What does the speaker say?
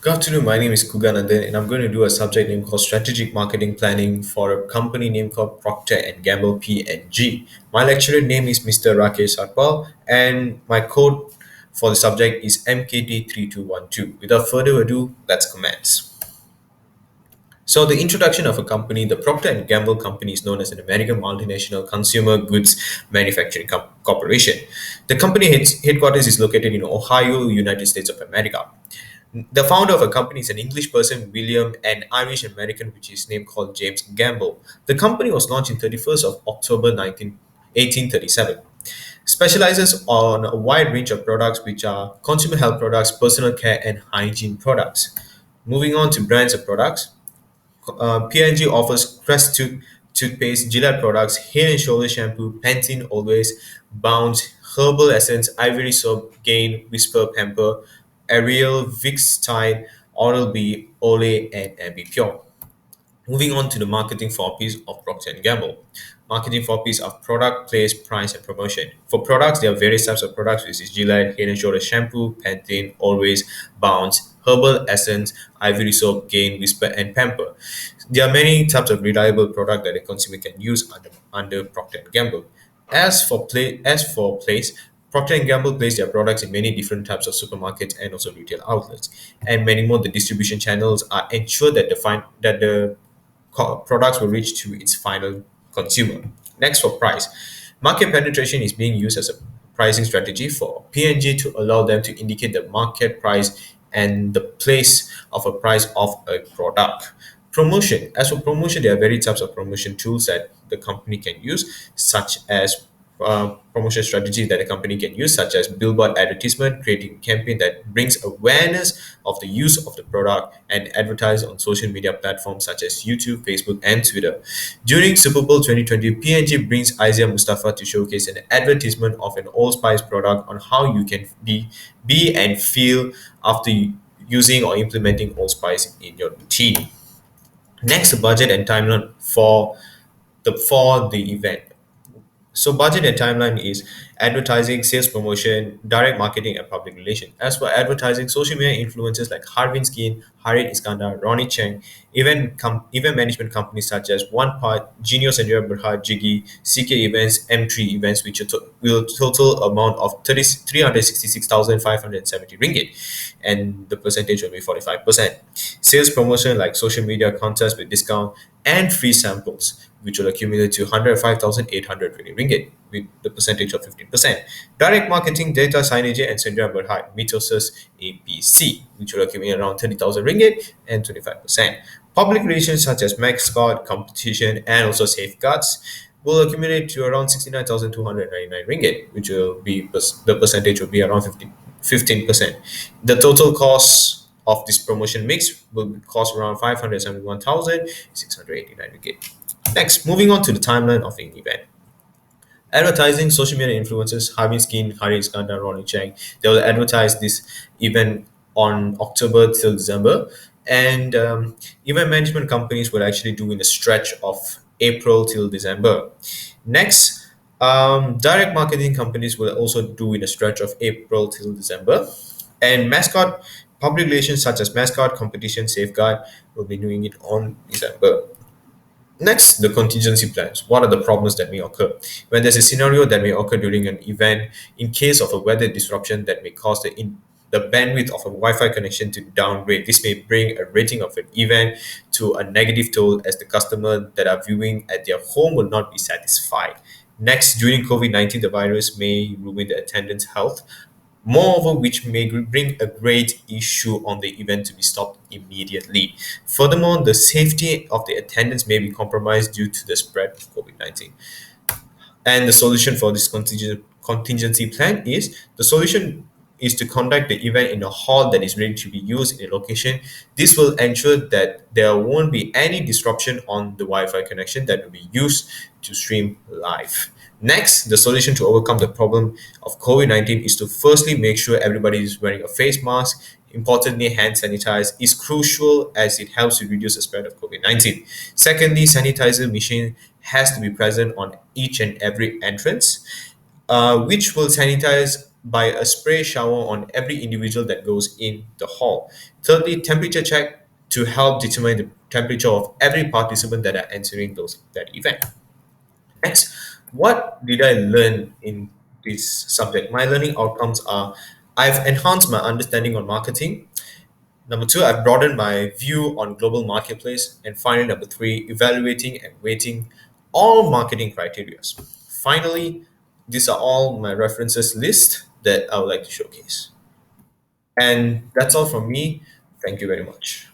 Good afternoon. My name is Kuganandan, and I'm going to do a subject name called Strategic Marketing Planning for a company name called Procter and Gamble PNG. My lecturer name is Mr. Rakesh Sarpal, and my code for the subject is MKT3212. Without further ado, let's commence. So, the introduction of a company, the Procter and Gamble company is known as an American multinational consumer goods manufacturing corporation. The company headquarters is located in Ohio, United States of America. The founder of a company is an English person, William, and Irish American, which is named called James Gamble. The company was launched in 31st of October 1837. Specializes on a wide range of products which are consumer health products, personal care, and hygiene products. Moving on to brands of products, P&G offers Crest toothpaste, Gillette products, Head and Shoulder shampoo, Pantene Always, Bounce, Herbal Essence, Ivory Soap, Gain, Whisper Pamper, Ariel, Vicks Tide, Oral-B, Olay, and Ambipure. Moving on to the marketing 4Ps of Procter& and Gamble. Marketing 4Ps are product, place, price, and promotion. For products, there are various types of products, which is Gillette, Head and Shoulder shampoo, Pantene, Always, Bounce, Herbal Essence, Ivory Soap, Gain, Whisper, and Pamper. There are many types of reliable product that a consumer can use under Procter& and Gamble. As for place, Procter& and Gamble place their products in many different types of supermarkets and also retail outlets, and many more. The distribution channels are ensured that the products will reach to its final consumer. Next, for price. Market penetration is being used as a pricing strategy for P&G to allow them to indicate the market price and the place of a price of a product. Promotion. As for promotion, there are various types of promotion tools that the company can use, such as promotion strategies that a company can use, such as billboard advertisement, creating a campaign that brings awareness of the use of the product, and advertise on social media platforms such as YouTube, Facebook, and Twitter. During Super Bowl 2020, P&G brings Isaiah Mustafa to showcase an advertisement of an Old Spice product on how you can be and feel after using or implementing Old Spice in your routine. Next, budget and timeline for the event. So budget and timeline is advertising, sales promotion, direct marketing, and public relations. As for advertising, social media influencers like Harvin Skin, Harit Iskandar, Ronnie Cheng, event management companies such as One Part, Genio Sandra Berhad, Jiggy, CK Events, M3 Events, which will total amount of 366,570 ringgit, and the percentage will be 45%. Sales promotion like social media contests with discount and free samples, which will accumulate to 105,800 ringgit with the percentage of 15%. Direct marketing, data signage, and Sandra Berhad, Mitosis APC, which will accumulate around 30,000 ringgit and 25%. Public relations such as Mascot, competition, and also safeguards will accumulate to around 69,299 ringgit, which will be the percentage will be around 15%. The total cost of this promotion mix will cost around 571,689 ringgit. Next, moving on to the timeline of the event. Advertising, social media influencers, Harvey Skin, Hari Iskandar, Ronnie Chang, they will advertise this event on October till December. And event management companies will actually do in a stretch of April till December. Next, direct marketing companies will also do in a stretch of April till December. And mascot, public relations such as mascot, competition, safeguard will be doing it on December. Next, the contingency plans. What are the problems that may occur? When there's a scenario that may occur during an event, in case of a weather disruption that may cause the bandwidth of a Wi-Fi connection to downgrade. This may bring a rating of an event to a negative toll as the customer that are viewing at their home will not be satisfied. Next, during COVID-19, the virus may ruin the attendance health. Moreover, which may bring a great issue on the event to be stopped immediately. Furthermore, the safety of the attendants may be compromised due to the spread of COVID-19. And the solution for this contingency plan is the solution is to conduct the event in a hall that is ready to be used in a location. This will ensure that there won't be any disruption on the Wi-Fi connection that will be used to stream live. Next, the solution to overcome the problem of COVID-19 is to firstly make sure everybody is wearing a face mask. Importantly, hand sanitize is crucial as it helps to reduce the spread of COVID-19. Secondly, sanitizer machine has to be present on each and every entrance, which will sanitize by a spray shower on every individual that goes in the hall. Thirdly, temperature check to help determine the temperature of every participant that are entering that event. Next, what did I learn in this subject? My learning outcomes are: I've enhanced my understanding on marketing. Number two, I've broadened my view on global marketplace. And finally, number three, evaluating and weighting all marketing criteria. Finally, these are all my references list that I would like to showcase. And that's all from me. Thank you very much.